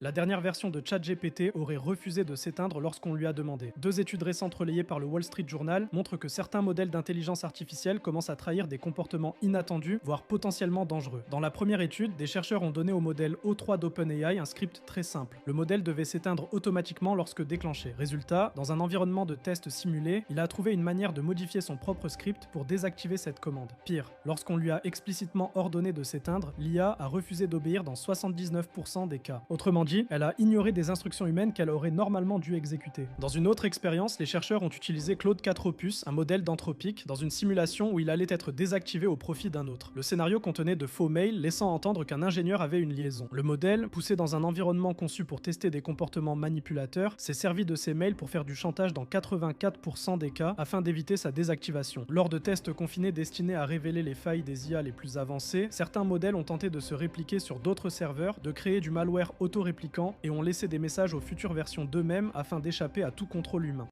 La dernière version de ChatGPT aurait refusé de s'éteindre lorsqu'on lui a demandé. Deux études récentes relayées par le Wall Street Journal montrent que certains modèles d'intelligence artificielle commencent à trahir des comportements inattendus, voire potentiellement dangereux. Dans la première étude, des chercheurs ont donné au modèle O3 d'OpenAI un script très simple. Le modèle devait s'éteindre automatiquement lorsque déclenché. Résultat, dans un environnement de test simulé, il a trouvé une manière de modifier son propre script pour désactiver cette commande. Pire, lorsqu'on lui a explicitement ordonné de s'éteindre, l'IA a refusé d'obéir dans 79% des cas. Autrement dit, elle a ignoré des instructions humaines qu'elle aurait normalement dû exécuter. Dans une autre expérience, les chercheurs ont utilisé Claude 4 Opus, un modèle d'Anthropic, dans une simulation où il allait être désactivé au profit d'un autre. Le scénario contenait de faux mails laissant entendre qu'un ingénieur avait une liaison. Le modèle, poussé dans un environnement conçu pour tester des comportements manipulateurs, s'est servi de ces mails pour faire du chantage dans 84% des cas afin d'éviter sa désactivation. Lors de tests confinés destinés à révéler les failles des IA les plus avancées, certains modèles ont tenté de se répliquer sur d'autres serveurs, de créer du malware auto-répliquant et ont laissé des messages aux futures versions d'eux-mêmes afin d'échapper à tout contrôle humain.